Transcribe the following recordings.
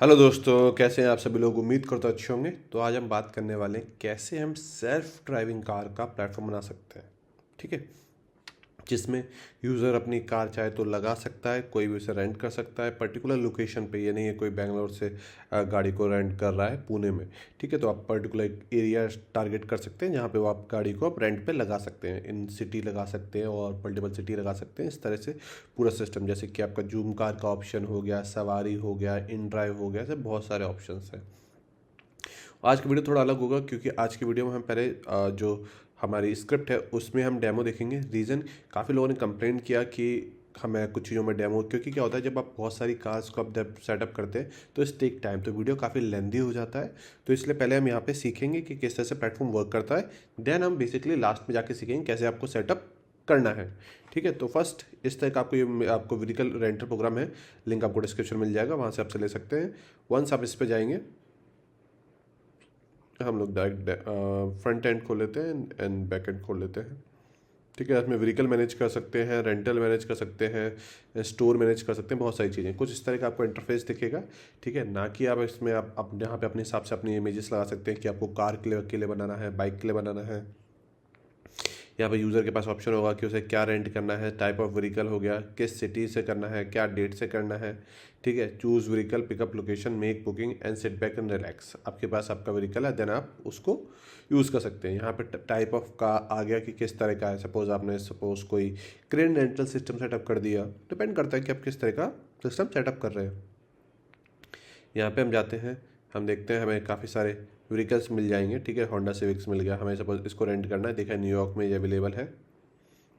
Hello दोस्तों, कैसे हैं आप सभी लोग। उम्मीद करता हूं अच्छे होंगे। तो आज हम बात करने वाले हैं कैसे हम सेल्फ ड्राइविंग कार का प्लेटफॉर्म बना सकते हैं। ठीक है, जिसमें यूज़र अपनी कार चाहे तो लगा सकता है, कोई भी उसे रेंट कर सकता है पर्टिकुलर लोकेशन पे। ये नहीं है कोई बेंगलोर से गाड़ी को रेंट कर रहा है पुणे में। ठीक है, तो आप पर्टिकुलर एरिया टारगेट कर सकते हैं जहाँ पे वो आप गाड़ी को आप रेंट पे लगा सकते हैं। इन सिटी लगा सकते हैं और मल्टीपल सिटी लगा सकते हैं। इस तरह से पूरा सिस्टम, जैसे कि आपका जूम कार का ऑप्शन हो गया, सवारी हो गया, इन ड्राइव हो गया, ऐसे बहुत सारे ऑप्शन हैं। आज की वीडियो थोड़ा अलग होगा क्योंकि आज की वीडियो में हम पहले जो हमारी स्क्रिप्ट है उसमें हम डेमो देखेंगे। रीज़न, काफ़ी लोगों ने कंप्लेंट किया कि हमें कुछ चीज़ों में डेमो, क्योंकि क्या होता है जब आप बहुत सारी कार्स को आप जब सेटअप करते हैं तो इस टेक टाइम, तो वीडियो काफ़ी लेंदी हो जाता है। तो इसलिए पहले हम यहाँ पे सीखेंगे कि किस तरह से प्लेटफॉर्म वर्क करता है। देन हम बेसिकली लास्ट में जाके सीखेंगे कैसे आपको सेटअप करना है। ठीक है, तो फर्स्ट इस तरह का आपको व्हीकल रेंटल प्रोग्राम है। लिंक आपको डिस्क्रिप्शन मिल जाएगा, वहाँ से आप ले सकते हैं। वंस आप इस पर जाएंगे, हम लोग डायरेक्ट फ्रंट एंड खोल लेते हैं एंड बैक एंड खोल लेते हैं। ठीक है, इसमें व्हीकल मैनेज कर सकते हैं, रेंटल मैनेज कर सकते हैं, स्टोर मैनेज कर सकते हैं, बहुत सारी चीज़ें। कुछ इस तरह का आपको इंटरफेस दिखेगा। ठीक है, ना कि आप इसमें आप यहाँ पे अपने हिसाब से अपनी इमेजेस लगा सकते हैं कि आपको कार के लिए बनाना है, बाइक के लिए बनाना है। यहाँ पे यूज़र के पास ऑप्शन होगा कि उसे क्या रेंट करना है, टाइप ऑफ व्हीकल हो गया, किस सिटी से करना है, क्या डेट से करना है। ठीक है, choose vehicle, pickup location, make booking and sit back and relax. आपके पास आपका व्हीकल है, देन आप उसको यूज़ कर सकते हैं। यहाँ पे टाइप ऑफ का आ गया कि किस तरह का है। सपोज कोई क्रेन रेंटल सिस्टम सेटअप कर दिया, डिपेंड करता है कि आप किस तरह का सिस्टम सेटअप कर रहे हैं। यहाँ पे हम जाते हैं, हम देखते हैं हमें काफ़ी सारे व्हीकल्स मिल जाएंगे। ठीक है, होंडा सिविक्स मिल गया, हमें सपोज इसको रेंट करना है। देखा न्यूयॉर्क में ये अवेलेबल है।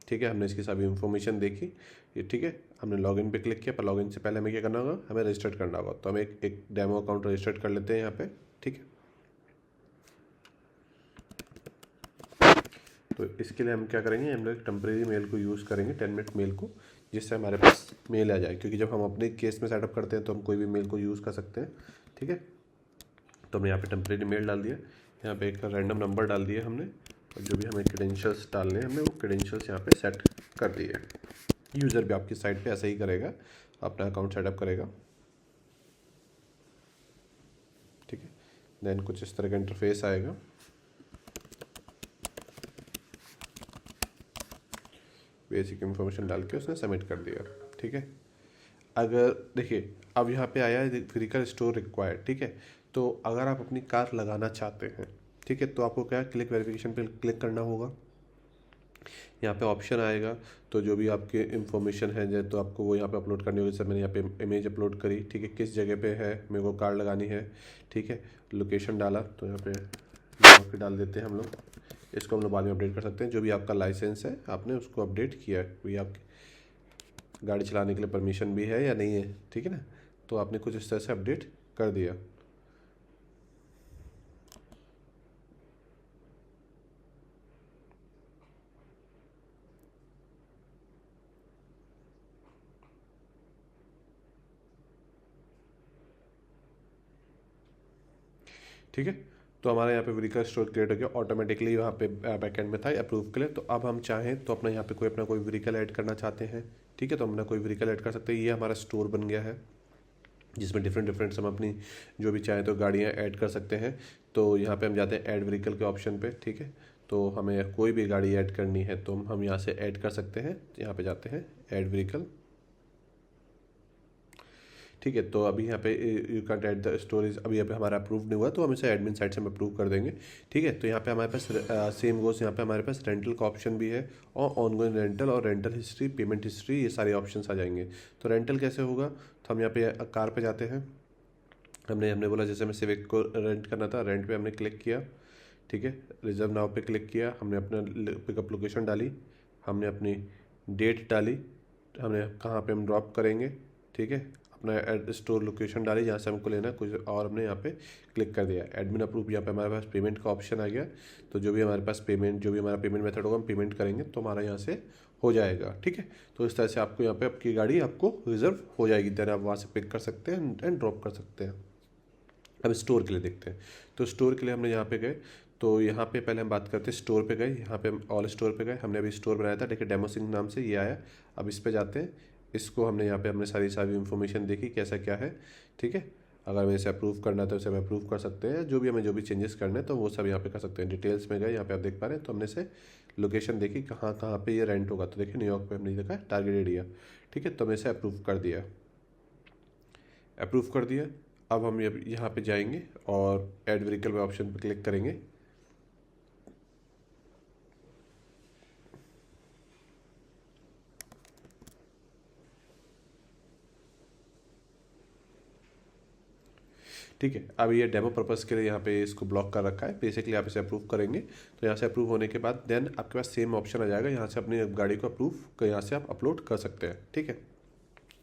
ठीक है, हमने इसकी सभी इन्फॉर्मेशन देखी। ये ठीक है, हमने लॉगिन पे क्लिक किया, पर लॉगिन से पहले हमें क्या करना होगा, हमें रजिस्टर करना होगा। तो हम एक डेमो अकाउंट रजिस्टर कर लेते हैं यहाँ पे। ठीक है, तो इसके लिए हम क्या करेंगे, हम लोग टेम्प्रेरी मेल को यूज़ करेंगे, 10 मिनट मेल को, जिससे हमारे पास मेल आ जाए। क्योंकि जब हम अपने केस में सेटअप करते हैं तो हम कोई भी मेल को यूज़ कर सकते हैं। ठीक है, तो हमने यहाँ पे टेम्प्रेरी मेल डाल दिया, यहाँ पे एक रैंडम नंबर डाल दिया हमने, और जो भी हमें क्रेडेंशियल्स डालने हैं हमने वो क्रेडेंशियल्स यहाँ पे सेट कर दिए। यूज़र भी आपकी साइट पे ऐसा ही करेगा, अपना अकाउंट सेटअप करेगा। ठीक है, देन कुछ इस तरह का इंटरफेस आएगा। बेसिक इन्फॉर्मेशन डाल के उसने सबमिट कर दिया। ठीक है, अगर देखिए अब यहाँ पे आया है व्हीकल स्टोर रिक्वायर्ड। ठीक है, तो अगर आप अपनी कार लगाना चाहते हैं, ठीक है, तो आपको क्या क्लिक वेरिफिकेशन पे क्लिक करना होगा। यहाँ पे ऑप्शन आएगा, तो जो भी आपके इन्फॉर्मेशन है जैसे तो आपको वो यहाँ पे अपलोड करनी होगी। सर मैंने यहाँ पे इमेज अपलोड करी। ठीक है, किस जगह पे है मेरे को कार लगानी है। ठीक है, लोकेशन डाला, तो यहाँ पे डाल देते हैं हम लोग। इसको हम लोग बाद में अपडेट कर सकते हैं। जो भी आपका लाइसेंस है आपने उसको अपडेट किया है, कोई आपकी गाड़ी चलाने के लिए परमिशन भी है या नहीं है। ठीक है ना, तो आपने कुछ इस तरह से अपडेट कर दिया। ठीक है, तो हमारे यहाँ पे व्हीकल स्टोर क्रिएट हो गया ऑटोमेटिकली। वहाँ पे बैकएंड में था अप्रूव के लिए। तो अब हम चाहें तो अपना यहाँ पे अपना कोई व्हीकल ऐड करना चाहते हैं। ठीक है, तो अपना कोई व्हीकल ऐड कर सकते हैं। ये हमारा स्टोर बन गया है जिसमें डिफरेंट डिफरेंट हम अपनी जो भी चाहें तो गाड़ियाँ ऐड कर सकते हैं। तो यहाँ पे हम जाते हैं ऐड व्हीकल के ऑप्शन पे। ठीक है, तो हमें कोई भी गाड़ी ऐड करनी है तो हम यहाँ से ऐड कर सकते हैं। यहाँ पे जाते हैं ऐड व्हीकल। ठीक है, तो अभी यहाँ पे you can add the storage, अभी यहाँ पे हमारा अप्रूव नहीं हुआ तो हम इसे एडमिन साइड से हम अप्रूव कर देंगे। ठीक है, तो यहाँ पे हमारे पास सेम गोस, यहाँ पे हमारे पास रेंटल का ऑप्शन भी है और ऑनगोइंग रेंटल और रेंटल हिस्ट्री, पेमेंट हिस्ट्री, ये सारे ऑप्शन आ जाएंगे। तो रेंटल कैसे होगा, तो हम यहाँ पे कार पे जाते हैं। हमने हमने बोला जैसे हमें सिविक को रेंट करना था, रेंट पे हमने क्लिक किया। ठीक है, रिजर्व नाउ पे क्लिक किया, हमने अपना पिकअप लोकेशन डाली, हमने अपनी डेट डाली, हमने कहाँ पे हम ड्रॉप करेंगे। ठीक है, अपना स्टोर लोकेशन डाली जहाँ से हमको लेना है कुछ, और हमने यहाँ पे क्लिक कर दिया एडमिन अप्रूव। यहाँ पे हमारे पास पेमेंट का ऑप्शन आ गया। तो जो भी हमारे पास पेमेंट, जो भी हमारा पेमेंट मेथड होगा हम पेमेंट करेंगे तो हमारा यहाँ से हो जाएगा। ठीक है, तो इस तरह से आपको यहाँ पे आपकी गाड़ी आपको रिजर्व हो जाएगी। देन आप वहाँ से पिक कर सकते हैं एंड ड्रॉप कर सकते हैं। अब स्टोर के लिए देखते हैं। तो स्टोर के लिए हमने यहाँ पे गए, तो यहाँ पे पहले हम बात करते हैं स्टोर पे गए। यहाँ पे हम ऑल स्टोर पे गए, हमने अभी स्टोर बनाया था। देखिए डेमो सिंह नाम से ये आया। अब इस पे जाते हैं, इसको हमने यहाँ पे हमने सारी सारी इन्फॉर्मेशन देखी कैसा क्या है। ठीक है, अगर हमें इसे अप्रूव करना है तो इसे हम अप्रूव कर सकते हैं, जो भी चेंजेस करने हैं तो वो सब यहाँ पे कर सकते हैं। डिटेल्स में गए, यहाँ पे आप देख पा रहे हैं, तो हमने से लोकेशन देखी कहाँ कहाँ पे ये रेंट होगा, तो देखिए न्यूयॉर्क पे हमने देखा टारगेट एरिया, ठीक है। तो हमने इसे अप्रूव कर दिया, अप्रूव कर दिया। अब हम यहाँ पे जाएंगे और ऐड व्हीकल पे ऑप्शन पे क्लिक करेंगे। ठीक है, अब ये डेमो पर्पज़ के लिए यहाँ पे इसको ब्लॉक कर रखा है। बेसिकली आप इसे अप्रूव करेंगे तो यहाँ से अप्रूव होने के बाद देन आपके पास सेम ऑप्शन आ जाएगा, यहाँ से अपनी गाड़ी को अप्रूव यहाँ से आप अपलोड कर सकते हैं, ठीक है।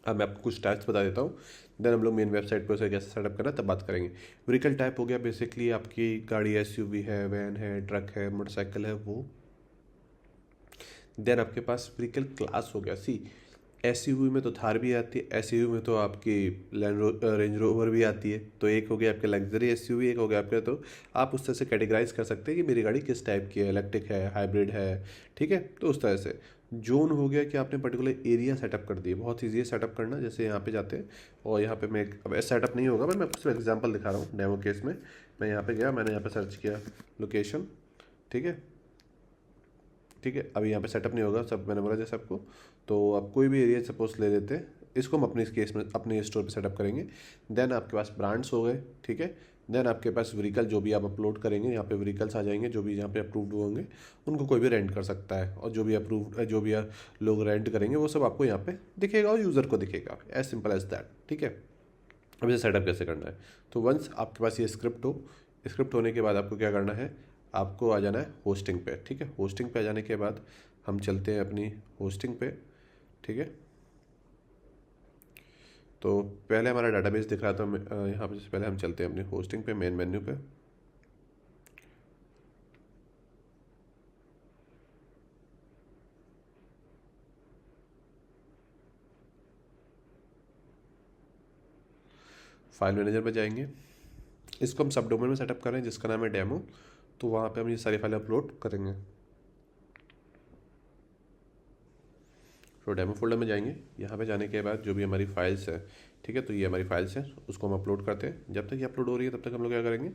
अब मैं आपको कुछ टाइप्स बता देता हूँ, देन हम लोग मेन वेबसाइट पर उसे कैसे सेटअप करना है तब बात करेंगे। व्हीकल टाइप हो गया बेसिकली आपकी गाड़ी एसयूवी है, वैन है, ट्रक है, मोटरसाइकिल है वो। देन आपके पास व्हीकल क्लास हो गया, सी एसयूवी में तो थार भी आती है, एसयूवी में तो आपकी रेंज रोवर भी आती है। तो एक हो गया आपके लग्जरी एसयूवी, एक हो गया आपके, तो आप उस तरह से कैटेगराइज कर सकते हैं कि मेरी गाड़ी किस टाइप की है, इलेक्ट्रिक है, हाइब्रिड है, ठीक है। तो उस तरह से जोन हो गया कि आपने पर्टिकुलर एरिया सेटअप कर दिए, बहुत ईजी है सेटअप करना। जैसे यहाँ पे जाते हैं और यहाँ पे मैं अब सेटअप नहीं होगा, मैं आपको सिर्फ एग्जांपल दिखा रहा हूँ डेमो केस में। मैं यहाँ पे गया, मैंने यहाँ पे सर्च किया लोकेशन, ठीक है, ठीक है। अभी यहाँ पे सेटअप नहीं होगा, सब मैंने बोला जैसे आपको। तो आप कोई भी एरिया सपोज ले लेते हैं, इसको हम अपने इस केस में अपने स्टोर पे सेटअप करेंगे। देन आपके पास ब्रांड्स हो गए, ठीक है। देन आपके पास व्हीकल जो भी आप अपलोड करेंगे, यहाँ पे व्हीकल्स आ जाएंगे, जो भी यहाँ पे अप्रूव्ड होंगे उनको कोई भी रेंट कर सकता है, और जो भी अप्रूव जो भी लोग रेंट करेंगे वो सब आपको यहाँ पे दिखेगा और यूज़र को दिखेगा, एज सिंपल एज दैट, ठीक है। अब इसे सेटअप कैसे करना है, तो वंस आपके पास ये स्क्रिप्ट हो, स्क्रिप्ट होने के बाद आपको क्या करना है, आपको आ जाना है होस्टिंग पे, ठीक है। होस्टिंग पे आ जाने के बाद हम चलते हैं अपनी होस्टिंग पे, ठीक है। तो पहले हमारा डाटाबेस दिख रहा था, यहाँ पे पहले हम चलते हैं अपनी होस्टिंग पे, मेन मेन्यू पे। फाइल मैनेजर पे जाएंगे, इसको हम सब डोमेन में सेटअप कर रहे हैं जिसका नाम है डेमो, तो वहाँ पे हम ये सारी फाइलें अपलोड करेंगे। तो डेमो फोल्डर में जाएंगे, यहाँ पे जाने के बाद जो भी हमारी फाइल्स है, ठीक है, तो ये हमारी फाइल्स हैं, उसको हम अपलोड करते हैं। जब तक ये अपलोड हो रही है तब तक हम लोग क्या करेंगे,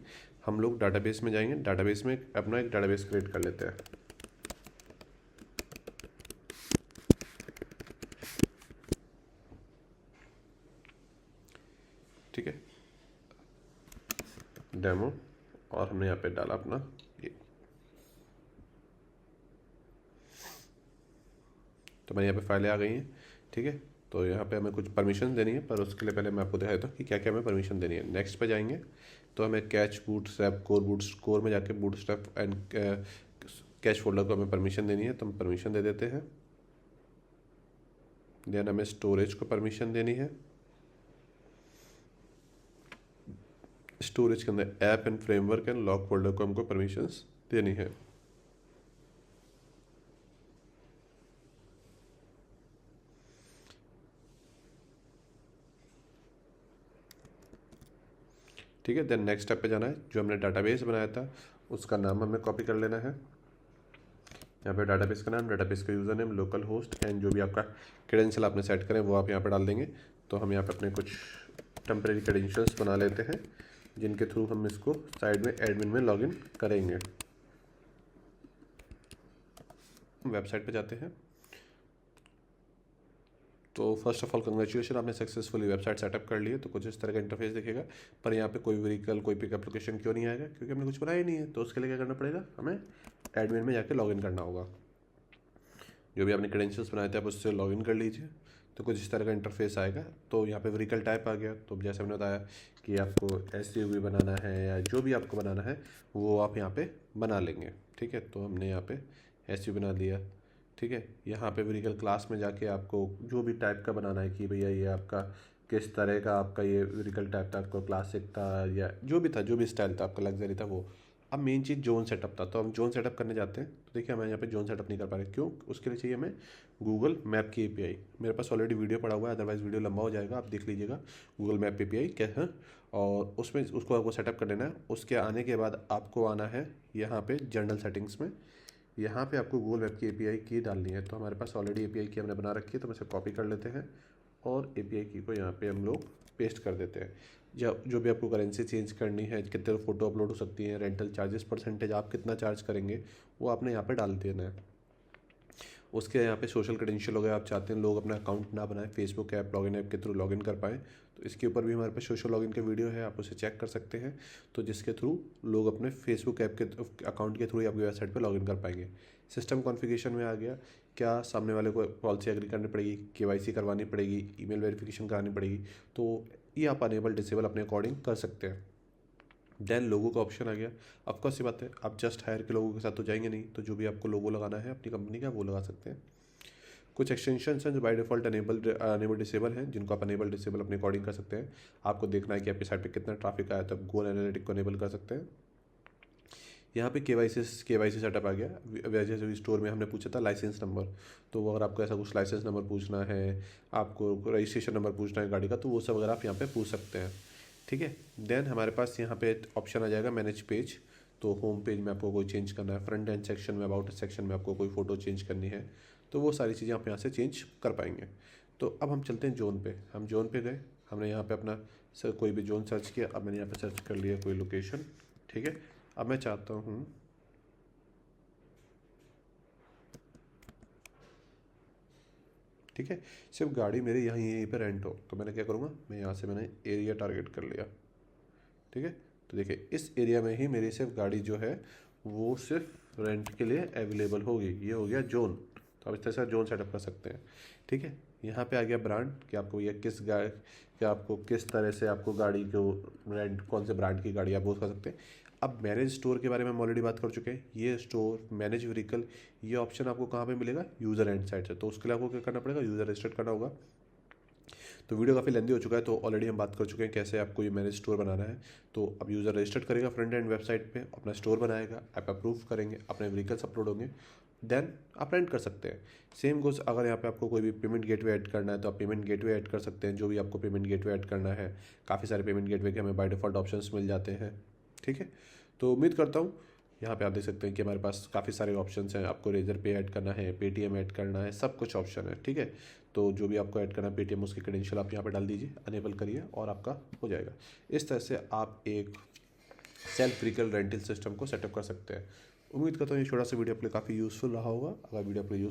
हम लोग डाटाबेस में जाएंगे, डाटाबेस में अपना एक डाटाबेस क्रिएट कर लेते हैं। ठीक है, डेमो, और हमने यहाँ पे डाला अपना ये, तो मेरे यहाँ पे फाइलें आ गई हैं, ठीक है। तो यहाँ पे हमें कुछ परमिशन देनी है, पर उसके लिए पहले मैं आपको दिखा देता हूँ कि क्या क्या हमें परमिशन देनी है। नेक्स्ट पे जाएंगे तो हमें कैच बूटस्ट्रैप कोर में जाके बूटस्ट्रैप एंड कैच फोल्डर को हमें परमिशन देनी है, तो हम परमिशन दे देते हैं। देन हमें स्टोरेज को परमिशन देनी है, स्टोरेज के अंदर app and framework and lock folder को हमको परमिशंस देनी है। ठीक है, देन नेक्स्ट स्टेप पे जाना है, जो हमने डाटाबेस बनाया था उसका नाम हमें कॉपी कर लेना है। यहाँ पे डाटाबेस का नाम, डाटाबेस का user name, local host and जो भी आपका क्रेडेंशियल आपने सेट करें वो आप यहाँ पे डाल देंगे। तो हम यहाँ पे अपने कुछ टेम्परेरी क्रेडेंशियल्स बना लेते हैं जिनके थ्रू हम इसको साइड में एडमिन में लॉगिन करेंगे। वेबसाइट पे जाते हैं, तो फर्स्ट ऑफ ऑल कंग्रेचुलेशन, आपने सक्सेसफुली वेबसाइट सेटअप कर ली है। तो कुछ इस तरह का इंटरफेस दिखेगा, पर यहाँ पे कोई व्हीकल कोई पिकअप लोकेशन क्यों नहीं आएगा, क्योंकि हमने कुछ बनाया ही नहीं है। तो उसके लिए क्या करना पड़ेगा, हमें एडमिन में जाके लॉगिन करना होगा। जो भी आपने क्रेडेंशियल्स बनाए थे आप उससे लॉगिन कर लीजिए। तो कुछ इस तरह का इंटरफेस आएगा। तो यहाँ पे व्हीकल टाइप आ गया, तो जैसे हमने बताया कि आपको एसयूवी बनाना है या जो भी आपको बनाना है वो आप यहाँ पे बना लेंगे, ठीक है। तो हमने यहाँ पे एसयूवी बना दिया, ठीक है। यहाँ पे व्हीकल क्लास में जाके आपको जो भी टाइप का बनाना है कि भैया ये आपका किस तरह का आपका ये व्हीकल टाइप था, आपको क्लासिक था या जो भी था, जो भी स्टाइल था आपका, लग्जरी था वो। अब मेन चीज़ जोन सेटअप था, तो हम जोन सेटअप करने जाते हैं। तो देखिए हमें यहाँ पे जोन सेटअप नहीं कर पा रहे, क्यों, उसके लिए चाहिए हमें गूगल मैप की एपीआई। मेरे पास ऑलरेडी वीडियो पड़ा हुआ है, अदरवाइज़ वीडियो लंबा हो जाएगा, आप देख लीजिएगा गूगल मैप एपीआई क्या है। और उसमें उसको आपको सेटअप कर लेना है। उसके आने के बाद आपको आना है यहाँ पे जनरल सेटिंग्स में, यहाँ पे आपको गूगल मैप की एपीआई की डालनी है। तो हमारे पास ऑलरेडी एपीआई की हमने बना रखी है, तो हम इसे कॉपी कर लेते हैं और एपीआई की को यहाँ पे हम लोग पेस्ट कर देते हैं। जब जो भी आपको करेंसी चेंज करनी है, कितने फ़ोटो अपलोड हो सकती हैं, रेंटल चार्जेस परसेंटेज आप कितना चार्ज करेंगे, वो आपने यहाँ पे डाल देना है। उसके यहाँ पे सोशल क्रेडेंशियल हो गया, आप चाहते हैं लोग अपना अकाउंट ना बनाए, फेसबुक ऐप लॉगिन ऐप के थ्रू लॉगिन कर पाएँ, तो इसके ऊपर भी हमारे पास सोशल लॉगिन का वीडियो है, आप उसे चेक कर सकते हैं। तो जिसके थ्रू लोग अपने फेसबुक ऐप के अकाउंट के थ्रू ही आपकी वेबसाइट पर लॉगिन कर पाएंगे। सिस्टम कॉन्फ़िगरेशन में आ गया, क्या सामने वाले को पॉलिसी एग्री करनी पड़ेगी, केवाईसी करवानी पड़ेगी, ईमेल वेरिफिकेशन करानी पड़ेगी, तो ये आप अनेबल डिसेबल अपने अकॉर्डिंग कर सकते हैं। देन लोगो का ऑप्शन आ गया। ऑफकोर्स ये बात है, आप जस्ट हायर के लोगों के साथ तो जाएंगे नहीं, तो जो भी आपको लोगो लगाना है अपनी कंपनी का वो लगा सकते हैं। कुछ एक्सटेंशंस हैं जो बाय डिफ़ॉल्ट अनेबल डिसेबल हैं, जिनको आप अनेबल डिसेबल अपने अकॉर्डिंग कर सकते हैं। आपको देखना है कि आपकी साइट पे कितना ट्रैफिक आया, तो आप गूगल एनालिटिक को अनेबल कर सकते हैं। यहाँ पे केवाईसी सेटअप आ गया। जैसे स्टोर में हमने पूछा था लाइसेंस नंबर, तो अगर आपको ऐसा कुछ लाइसेंस नंबर पूछना है, आपको रजिस्ट्रेशन नंबर पूछना है गाड़ी का, तो वो सब अगर आप यहाँ पे पूछ सकते हैं। ठीक है। देन हमारे पास यहाँ पे ऑप्शन आ जाएगा मैनेज पेज। तो होम पेज में आपको कोई चेंज करना है, फ्रंट एंड सेक्शन में, अबाउट सेक्शन में आपको कोई फ़ोटो चेंज करनी है, तो वो सारी चीज़ें आप यहाँ से चेंज कर पाएंगे। तो अब हम चलते हैं जोन पे। हम जोन पे गए, हमने यहाँ पे अपना कोई भी जोन सर्च किया। अब मैंने यहाँ पे सर्च कर लिया कोई लोकेशन। ठीक है। अब मैं चाहता हूँ ठीक है, सिर्फ गाड़ी मेरी यहीं पे रेंट हो, तो मैंने क्या करूँगा, मैं यहाँ से मैंने एरिया टारगेट कर लिया। ठीक है। तो देखिए इस एरिया में ही मेरी सिर्फ गाड़ी जो है वो सिर्फ रेंट के लिए अवेलेबल होगी। ये हो गया जोन। तो आप इस तरह से जोन सेटअप कर सकते हैं। ठीक है। यहाँ पे आ गया ब्रांड, कि आपको ये किस गाड़ी, कि आपको किस तरह से आपको गाड़ी को रेंट, कौन से ब्रांड की गाड़ी आप वो कर सकते हैं। अब मैनेज स्टोर के बारे में हम ऑलरेडी बात कर चुके हैं। ये स्टोर मैनेज व्हीकल, ये ऑप्शन आपको कहाँ पे मिलेगा, यूज़र एंड साइड से। तो उसके लिए आपको क्या करना पड़ेगा, यूज़र रजिस्टर्ड करना होगा। तो वीडियो काफ़ी लेंदी हो चुका है, तो ऑलरेडी हम बात कर चुके हैं कैसे आपको ये मैनेज स्टोर बनाना है। तो अब यूज़र रजिस्टर्ड करेगा फ्रंट एंड वेबसाइट पे, अपना स्टोर बनाएगा, ऐप अप्रूव करेंगे, अपने व्हीकल्स अपलोड होंगे, देन आप रेंट कर सकते हैं। सेम गोज, अगर यहाँ पे आपको कोई भी पेमेंट गेटवे ऐड करना है, तो आप पेमेंट गेटवे ऐड कर सकते हैं, जो भी आपको पेमेंट गेटवे ऐड करना है। काफ़ी सारे पेमेंट गेटवे के हमें बाय डिफ़ॉल्ट ऑप्शंस मिल जाते हैं। ठीक है। तो उम्मीद करता हूँ यहाँ पे आप देख सकते हैं कि हमारे पास काफ़ी सारे ऑप्शंस हैं। आपको रेजर पे ऐड करना है, पेटीएम ऐड करना है, सब कुछ ऑप्शन है। ठीक है। तो जो भी आपको ऐड करना है पेटीएम, उसके क्रेडेंशियल आप यहाँ पे डाल दीजिए, अनेबल करिए और आपका हो जाएगा। इस तरह से आप एक सेल्फ व्हीकल रेंटल सिस्टम को सेटअप कर सकते हैं। उम्मीद करता हूँ ये छोटा सा वीडियो आपके लिए काफ़ी यूज़फुल रहा होगा। अगर वीडियो आपके लिए